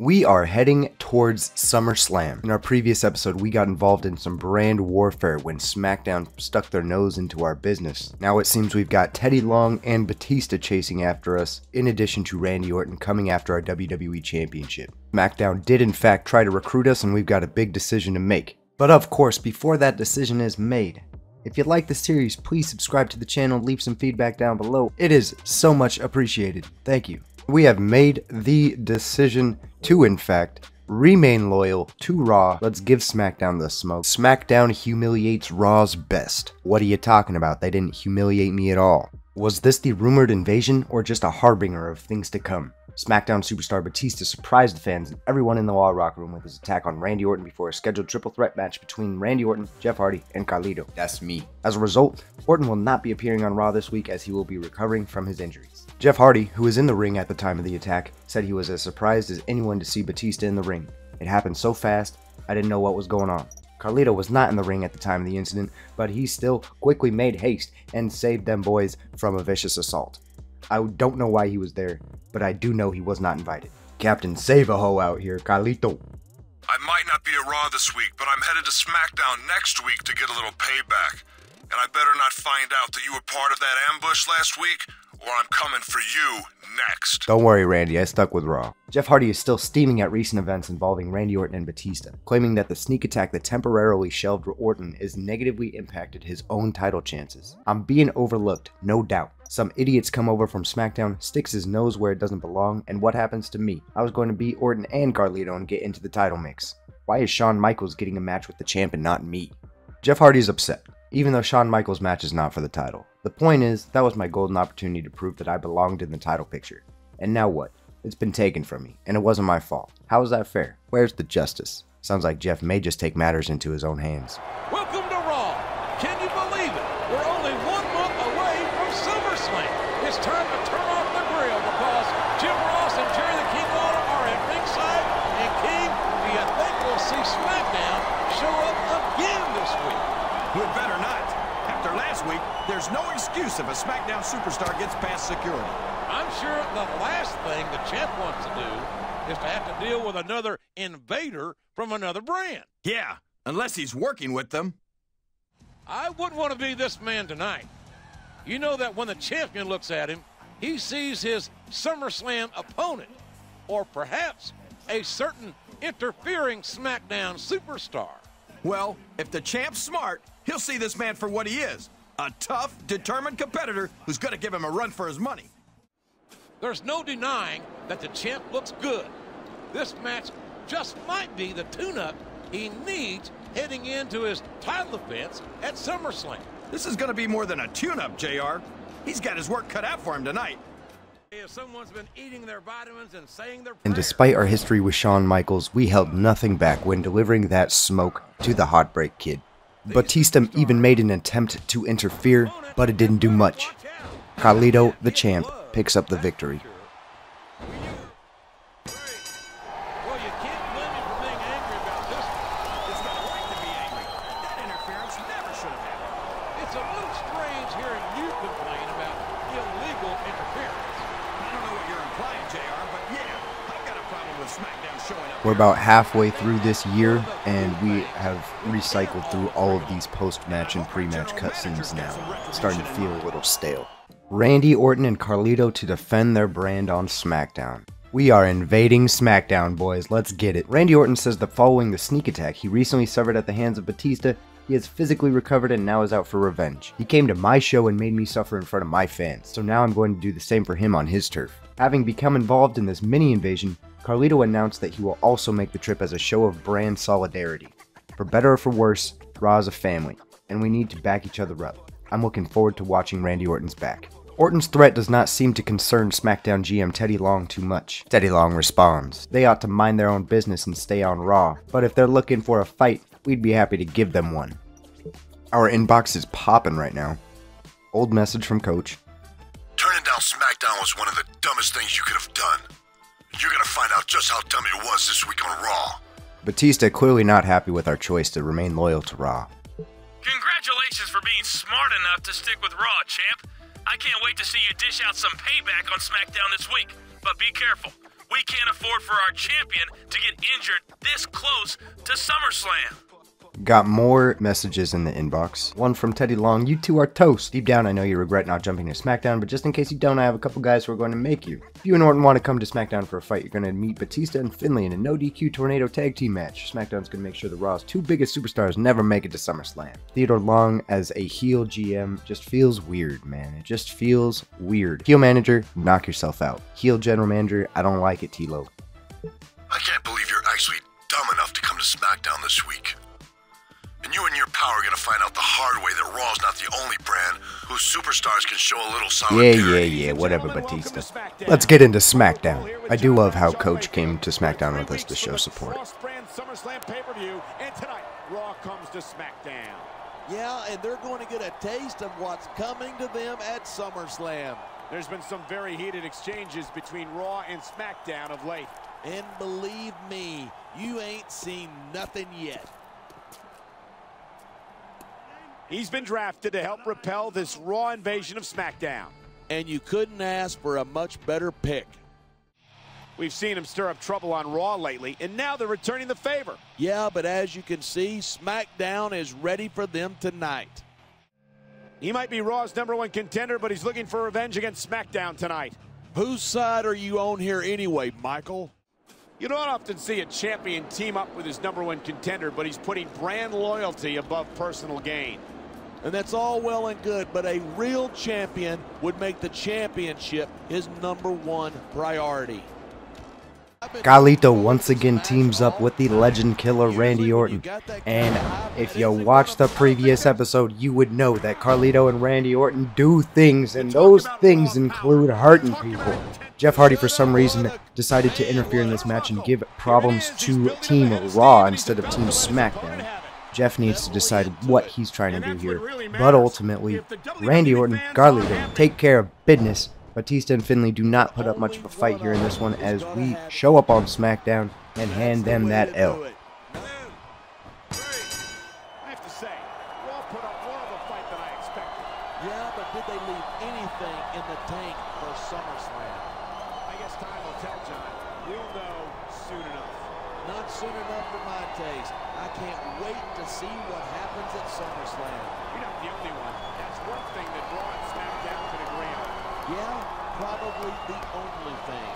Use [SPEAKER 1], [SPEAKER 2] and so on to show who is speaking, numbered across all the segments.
[SPEAKER 1] We are heading towards SummerSlam. In our previous episode, we got involved in some brand warfare when Smackdown stuck their nose into our business. Now it seems we've got Teddy Long and Batista chasing after us, in addition to Randy Orton coming after our WWE Championship. Smackdown did in fact try to recruit us, and we've got a big decision to make. But of course, before that decision is made, if you like the series, please subscribe to the channel, leave some feedback down below. It is so much appreciated. Thank you. We have made the decision to, in fact, remain loyal to Raw. Let's give SmackDown the smoke. SmackDown humiliates Raw's best. What are you talking about? They didn't humiliate me at all. Was this the rumored invasion or just a harbinger of things to come? SmackDown superstar Batista surprised the fans and everyone in the Raw locker room with his attack on Randy Orton before a scheduled triple threat match between Randy Orton, Jeff Hardy, and Carlito. That's me. As a result, Orton will not be appearing on Raw this week as he will be recovering from his injuries. Jeff Hardy, who was in the ring at the time of the attack, said he was as surprised as anyone to see Batista in the ring. It happened so fast, I didn't know what was going on. Carlito was not in the ring at the time of the incident, but he still quickly made haste and saved them boys from a vicious assault. I don't know why he was there, but I do know he was not invited. Captain Save-A-Ho out here, Carlito.
[SPEAKER 2] I might not be at Raw this week, but I'm headed to Smackdown next week to get a little payback. And I better not find out that you were part of that ambush last week, or I'm coming for you next.
[SPEAKER 1] Don't worry, Randy, I stuck with Raw. Jeff Hardy is still steaming at recent events involving Randy Orton and Batista, claiming that the sneak attack that temporarily shelved Orton has negatively impacted his own title chances. I'm being overlooked, no doubt. Some idiots come over from SmackDown, sticks his nose where it doesn't belong, and what happens to me? I was going to beat Orton and Carlito and get into the title mix. Why is Shawn Michaels getting a match with the champ and not me? Jeff Hardy is upset, even though Shawn Michaels' match is not for the title. The point is, that was my golden opportunity to prove that I belonged in the title picture. And now what? It's been taken from me, and it wasn't my fault. How is that fair? Where's the justice? Sounds like Jeff may just take matters into his own hands.
[SPEAKER 3] Welcome to Raw. Can you believe it? We're only 1 month away from SummerSlam. It's time to turn off the grill because Jim Ross and Jerry the King Lawler are at ringside. And King, do you think we'll see Smackdown show up again this week?
[SPEAKER 4] We'd better not. After last week, there's no excuse if a SmackDown superstar gets past security.
[SPEAKER 3] I'm sure the last thing the champ wants to do is to have to deal with another invader from another brand.
[SPEAKER 4] Yeah, unless he's working with them.
[SPEAKER 3] I wouldn't want to be this man tonight. You know that when the champion looks at him, he sees his SummerSlam opponent, or perhaps a certain interfering SmackDown superstar.
[SPEAKER 4] Well, if the champ's smart, he'll see this man for what he is. A tough, determined competitor who's going to give him a run for his money.
[SPEAKER 3] There's no denying that the champ looks good. This match just might be the tune-up he needs heading into his title defense at SummerSlam.
[SPEAKER 4] This is going to be more than a tune-up, JR. He's got his work cut out for him tonight.
[SPEAKER 3] If someone's been eating their vitamins and saying their prayers.
[SPEAKER 1] And despite our history with Shawn Michaels, we held nothing back when delivering that smoke to the Heartbreak Kid. Batista even made an attempt to interfere, but it didn't do much. Carlito, the champ, picks up the victory.
[SPEAKER 3] Well, you can't blame him for being angry about this one.
[SPEAKER 4] It's got a right to be angry. That interference never should have happened.
[SPEAKER 3] It's a little strange hearing you complain about illegal interference.
[SPEAKER 4] I don't know what you're implying, JR, but yeah, I've got a problem with SmackDown showing up.
[SPEAKER 1] We're about halfway through this year, and we have recycled through all of these post-match and pre-match cutscenes now. It's starting to feel a little stale. Randy Orton and Carlito to defend their brand on SmackDown. We are invading SmackDown, boys. Let's get it. Randy Orton says that following the sneak attack he recently suffered at the hands of Batista, he has physically recovered and now is out for revenge. He came to my show and made me suffer in front of my fans, so now I'm going to do the same for him on his turf. Having become involved in this mini invasion, Carlito announced that he will also make the trip as a show of brand solidarity. For better or for worse, Raw is a family, and we need to back each other up. I'm looking forward to watching Randy Orton's back. Orton's threat does not seem to concern SmackDown GM Teddy Long too much. Teddy Long responds, they ought to mind their own business and stay on Raw, but if they're looking for a fight, we'd be happy to give them one. Our inbox is popping right now. Old message from Coach.
[SPEAKER 2] Turning down Smackdown was one of the dumbest things you could have done. You're gonna find out just how dumb it was this week on Raw.
[SPEAKER 1] Batista clearly not happy with our choice to remain loyal to Raw.
[SPEAKER 5] Congratulations for being smart enough to stick with Raw, champ. I can't wait to see you dish out some payback on SmackDown this week. But be careful. We can't afford for our champion to get injured this close to SummerSlam.
[SPEAKER 1] Got more messages in the inbox. One from Teddy Long. You two are toast. Deep down, I know you regret not jumping to SmackDown, but just in case you don't, I have a couple guys who are going to make you. If you and Orton want to come to SmackDown for a fight, you're going to meet Batista and Finlay in a no DQ Tornado tag team match. SmackDown's going to make sure the Raw's two biggest superstars never make it to SummerSlam. Theodore Long as a heel GM just feels weird, man. It just feels weird. Heel manager, knock yourself out. Heel general manager, I don't like it, T-Lo.
[SPEAKER 2] I can't believe you're actually dumb enough to come to SmackDown this week. And you and your power are going to find out the hard way that Raw's not the only brand whose superstars can show a little solidarity.
[SPEAKER 1] Yeah, whatever, Batista. Let's get into SmackDown. I do love how Coach came to SmackDown with us to show support.
[SPEAKER 3] SummerSlam pay-per-view, and tonight, Raw comes to SmackDown.
[SPEAKER 6] Yeah, and they're going to get a taste of what's coming to them at SummerSlam.
[SPEAKER 3] There's been some very heated exchanges between Raw and SmackDown of late.
[SPEAKER 6] And believe me, you ain't seen nothing yet.
[SPEAKER 3] He's been drafted to help repel this Raw invasion of SmackDown.
[SPEAKER 6] And you couldn't ask for a much better pick.
[SPEAKER 3] We've seen him stir up trouble on Raw lately, and now they're returning the favor.
[SPEAKER 6] Yeah, but as you can see, SmackDown is ready for them tonight.
[SPEAKER 3] He might be Raw's #1 contender, but he's looking for revenge against SmackDown tonight.
[SPEAKER 6] Whose side are you on here anyway, Michael?
[SPEAKER 3] You don't often see a champion team up with his #1 contender, but he's putting brand loyalty above personal gain.
[SPEAKER 6] And that's all well and good, but a real champion would make the championship his #1 priority.
[SPEAKER 1] Carlito once again teams up with the legend killer Randy Orton. And if you watched the previous episode, you would know that Carlito and Randy Orton do things, and those things include hurting people. Jeff Hardy, for some reason, decided to interfere in this match and give problems to Team Raw instead of Team SmackDown. Jeff needs to decide what he's trying to do here. But ultimately, Randy Orton, Carlito, take care of business. Batista and Finlay do not put up much of a fight here in this one as we show up on SmackDown and hand them that L.
[SPEAKER 3] I have to say, Raw put up more of a fight than I expected.
[SPEAKER 6] Yeah, but did they leave anything in the tank for SummerSlam?
[SPEAKER 3] I guess time will tell, John. We'll know soon enough.
[SPEAKER 6] Not soon enough for my taste. I can't wait to see what happens at SummerSlam.
[SPEAKER 3] You're not the only one. That's one thing that Raw and SmackDown can agree on.
[SPEAKER 6] Yeah, probably the only thing.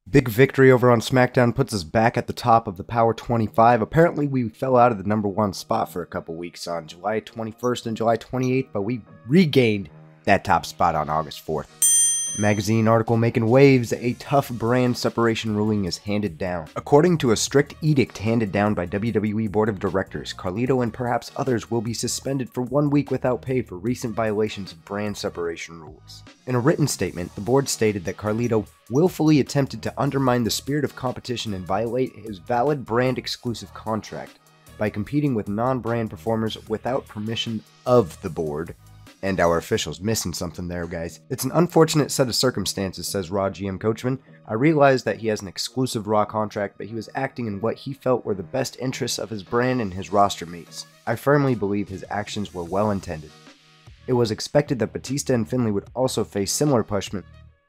[SPEAKER 1] Big victory over on SmackDown puts us back at the top of the Power 25. Apparently we fell out of the #1 spot for a couple weeks on July 21st and July 28th, but we regained that top spot on August 4th. Magazine article making waves, a tough brand separation ruling is handed down. According to a strict edict handed down by WWE Board of Directors, Carlito and perhaps others will be suspended for 1 week without pay for recent violations of brand separation rules. In a written statement, the board stated that Carlito willfully attempted to undermine the spirit of competition and violate his valid brand exclusive contract by competing with non-brand performers without permission of the board. And our officials missing something there, guys. It's an unfortunate set of circumstances, says Raw GM Coachman. I realized that he has an exclusive Raw contract, but he was acting in what he felt were the best interests of his brand and his roster mates. I firmly believe his actions were well intended. It was expected that Batista and Finlay would also face similar punishments,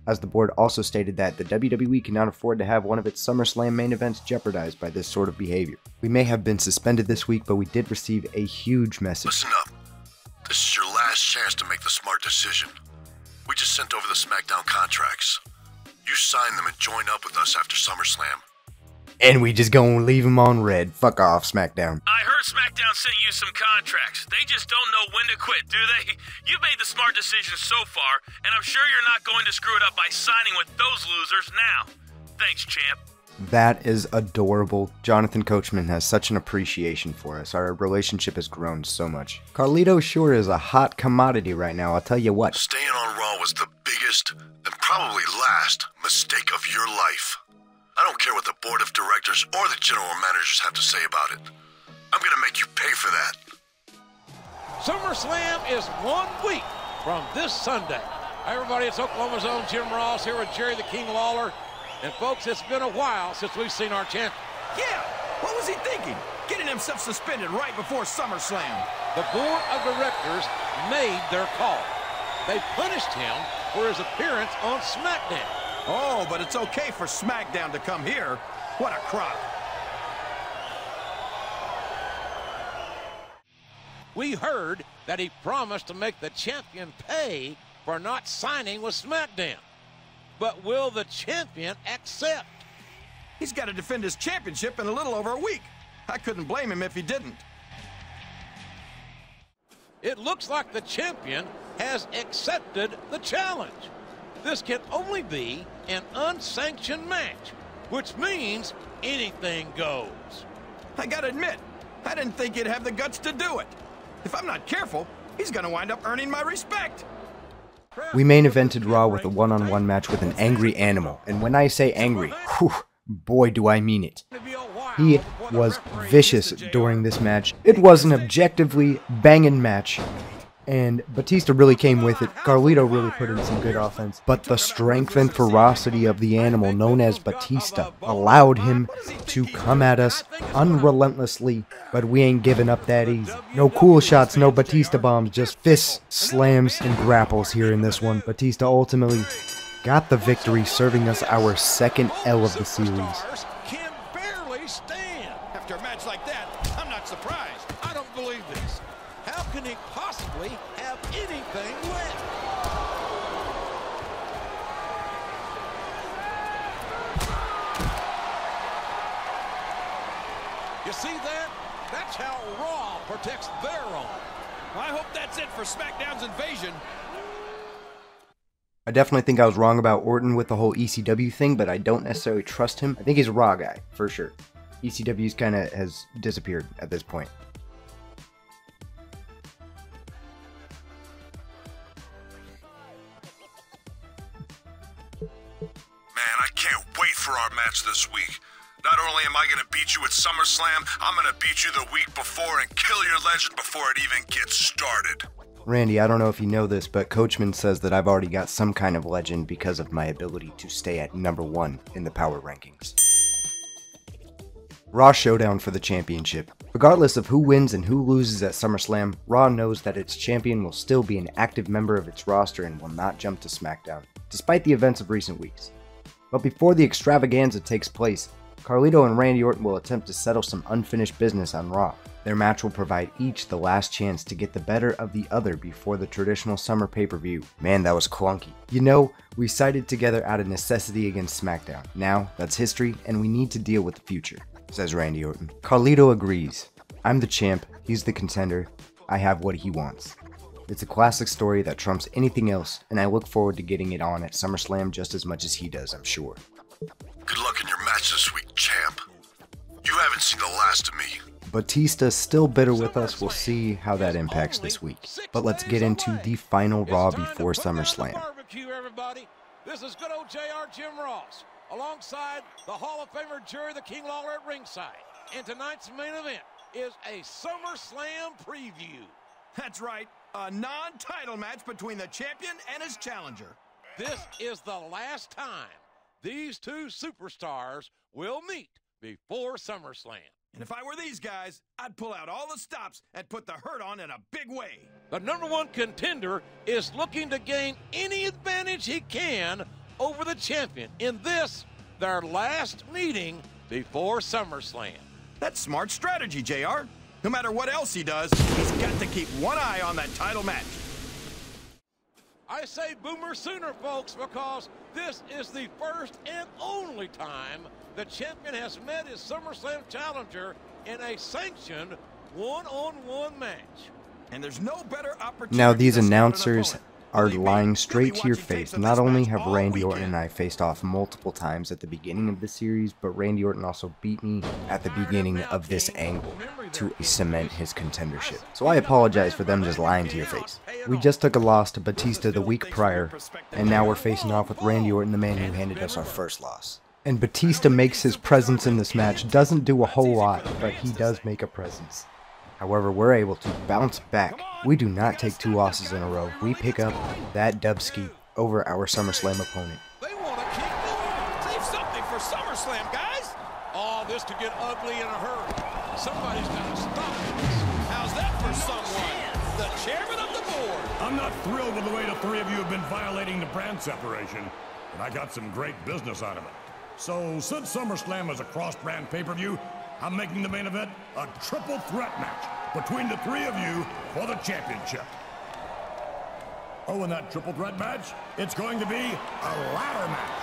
[SPEAKER 1] as the board also stated that the WWE cannot afford to have one of its SummerSlam main events jeopardized by this sort of behavior. We may have been suspended this week, but we did receive a huge message.
[SPEAKER 2] Listen up. This is your last chance to make the smart decision. We just sent over the SmackDown contracts. You sign them and join up with us after SummerSlam.
[SPEAKER 1] And we just gonna leave them on red. Fuck off, SmackDown.
[SPEAKER 5] I heard SmackDown sent you some contracts. They just don't know when to quit, do they? You made the smart decision so far, and I'm sure you're not going to screw it up by signing with those losers now. Thanks, champ.
[SPEAKER 1] That is adorable. Jonathan Coachman has such an appreciation for us. Our relationship has grown so much. Carlito sure is a hot commodity right now, I'll tell you what.
[SPEAKER 2] Staying on Raw was the biggest, and probably last, mistake of your life. I don't care what the board of directors or the general managers have to say about it. I'm gonna make you pay for that.
[SPEAKER 3] SummerSlam is 1 week from this Sunday. Hi, everybody. It's Oklahoma's own Jim Ross here with Jerry the King Lawler. And, folks, it's been a while since we've seen our champion.
[SPEAKER 4] Yeah, what was he thinking? Getting himself suspended right before SummerSlam.
[SPEAKER 3] The board of directors made their call. They punished him for his appearance on Smackdown.
[SPEAKER 4] Oh, but it's okay for Smackdown to come here. What a crop.
[SPEAKER 3] We heard that he promised to make the champion pay for not signing with Smackdown. But will the champion accept?
[SPEAKER 4] He's got to defend his championship in a little over a week. I couldn't blame him if he didn't.
[SPEAKER 3] It looks like the champion has accepted the challenge. This can only be an unsanctioned match, which means anything goes.
[SPEAKER 4] I gotta admit, I didn't think he'd have the guts to do it. If I'm not careful, he's gonna wind up earning my respect.
[SPEAKER 1] We main evented Raw with a one-on-one match with an angry animal, and when I say angry, whew, boy do I mean it. He was vicious during this match. It was an objectively banging match, and Batista really came with it. Carlito really put in some good offense, but the strength and ferocity of the animal known as Batista allowed him to come at us unrelentlessly, but we ain't giving up that easy. No cool shots, no Batista bombs, just fists, slams, and grapples here in this one. Batista ultimately got the victory, serving us our second L of the series.
[SPEAKER 3] Can barely stand.
[SPEAKER 4] After a match like that, I'm not surprised.
[SPEAKER 3] I don't believe this. How can he possibly have anything left? You see that? That's how Raw protects their own.
[SPEAKER 4] Well, I hope that's it for SmackDown's invasion.
[SPEAKER 1] I definitely think I was wrong about Orton with the whole ECW thing, but I don't necessarily trust him. I think he's a Raw guy, for sure. ECW's kind of has disappeared at this point.
[SPEAKER 2] Man, I can't wait for our match this week. Not only am I going to beat you at SummerSlam, I'm going to beat you the week before and kill your legend before it even gets started.
[SPEAKER 1] Randy, I don't know if you know this, but Coachman says that I've already got some kind of legend because of my ability to stay at #1 in the power rankings. Raw Showdown for the championship. Regardless of who wins and who loses at SummerSlam, Raw knows that its champion will still be an active member of its roster and will not jump to SmackDown, despite the events of recent weeks. But before the extravaganza takes place, Carlito and Randy Orton will attempt to settle some unfinished business on Raw. Their match will provide each the last chance to get the better of the other before the traditional summer pay-per-view. Man, that was clunky. You know, we sided together out of necessity against SmackDown. Now, that's history, and we need to deal with the future, says Randy Orton. Carlito agrees. I'm the champ, he's the contender, I have what he wants. It's a classic story that trumps anything else, and I look forward to getting it on at SummerSlam just as much as he does, I'm sure.
[SPEAKER 2] Good luck in your match this week, champ. You haven't seen the last of me.
[SPEAKER 1] Batista's still bitter with us, we'll see how that impacts this week. But let's get into the final Raw before SummerSlam.
[SPEAKER 3] Everybody. This is good old JR Jim Ross, alongside the Hall of Famer Jerry the King Lawler at ringside. And tonight's main event is a SummerSlam preview.
[SPEAKER 4] That's right, a non-title match between the champion and his challenger.
[SPEAKER 3] This is the last time these two superstars will meet before SummerSlam.
[SPEAKER 4] And if I were these guys, I'd pull out all the stops and put the hurt on in a big way.
[SPEAKER 3] The #1 contender is looking to gain any advantage he can over the champion in this, their last meeting before SummerSlam.
[SPEAKER 4] That's smart strategy, JR. No matter what else he does, he's got to keep one eye on that title match.
[SPEAKER 3] I say Boomer sooner, folks, because this is the first and only time the champion has met his SummerSlam challenger in a sanctioned one-on-one match.
[SPEAKER 4] And there's no better opportunity.
[SPEAKER 1] Now these announcers are lying straight to your face. Not only have Randy Orton and I faced off multiple times at the beginning of the series, but Randy Orton also beat me at the beginning of this angle to cement his contendership. So I apologize for them just lying to your face. We just took a loss to Batista the week prior, and now we're facing off with Randy Orton, the man who handed us our first loss. And Batista makes his presence in this match. Doesn't do a whole lot, but he does make a presence. However, we're able to bounce back. We do not take 2 losses in a row. We pick up that dubski over our SummerSlam opponent.
[SPEAKER 3] They want to keep going.
[SPEAKER 4] Save something for SummerSlam, guys.
[SPEAKER 3] Oh, this to get ugly in a hurry. Somebody's got to stop this.
[SPEAKER 4] How's that for someone? The chairman of the board.
[SPEAKER 7] I'm not thrilled with the way the three of you have been violating the brand separation, but I got some great business out of it. So, since SummerSlam is a cross-brand pay-per-view, I'm making the main event a triple threat match between the three of you for the championship. Oh, and that triple threat match, it's going to be a ladder match.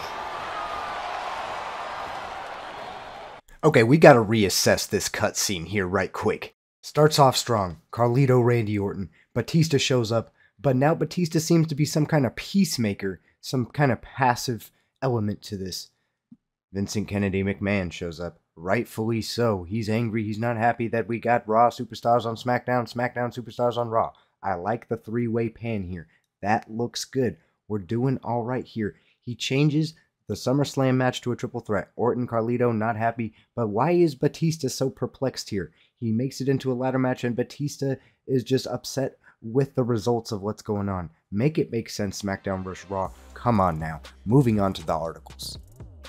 [SPEAKER 1] Okay, we gotta reassess this cutscene here right quick. Starts off strong. Carlito, Randy Orton. Batista shows up, but now Batista seems to be some kind of peacemaker, some kind of passive element to this. Vincent Kennedy McMahon shows up. Rightfully so. He's angry. He's not happy that we got Raw superstars on SmackDown, SmackDown superstars on Raw. I like the three-way pan here. That looks good. We're doing all right here. He changes the SummerSlam match to a triple threat. Orton, Carlito, not happy. But why is Batista so perplexed here? He makes it into a ladder match and Batista is just upset with the results of what's going on. Make it make sense, SmackDown vs. Raw. Come on now. Moving on to the articles.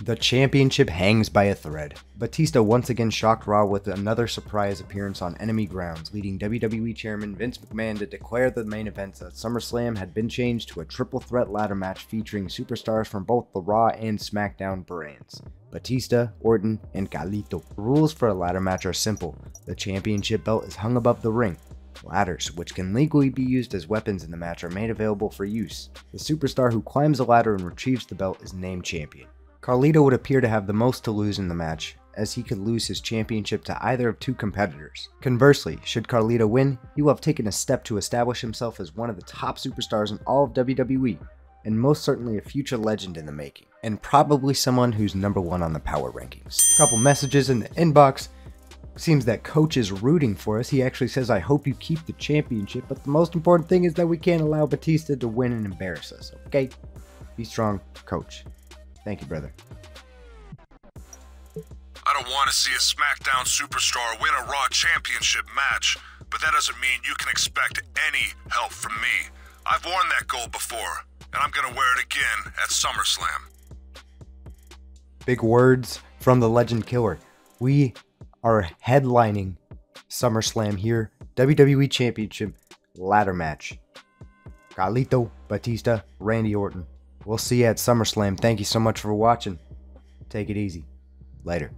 [SPEAKER 1] The championship hangs by a thread. Batista once again shocked Raw with another surprise appearance on enemy grounds, leading WWE Chairman Vince McMahon to declare the main event that SummerSlam had been changed to a triple threat ladder match featuring superstars from both the Raw and SmackDown brands. Batista, Orton, and Carlito. The rules for a ladder match are simple. The championship belt is hung above the ring. Ladders, which can legally be used as weapons in the match, are made available for use. The superstar who climbs the ladder and retrieves the belt is named champion. Carlito would appear to have the most to lose in the match, as he could lose his championship to either of two competitors. Conversely, should Carlito win, he will have taken a step to establish himself as one of the top superstars in all of WWE, and most certainly a future legend in the making, and probably someone who's #1 on the power rankings. A couple messages in the inbox. Seems that Coach is rooting for us. He actually says, I hope you keep the championship, but the most important thing is that we can't allow Batista to win and embarrass us, okay? Be strong, Coach. Thank you, brother.
[SPEAKER 2] I don't want to see a SmackDown superstar win a Raw championship match, but that doesn't mean you can expect any help from me. I've worn that gold before, and I'm going to wear it again at SummerSlam.
[SPEAKER 1] Big words from the Legend Killer. We are headlining SummerSlam here. WWE Championship ladder match. Carlito, Batista, Randy Orton. We'll see you at SummerSlam. Thank you so much for watching. Take it easy. Later.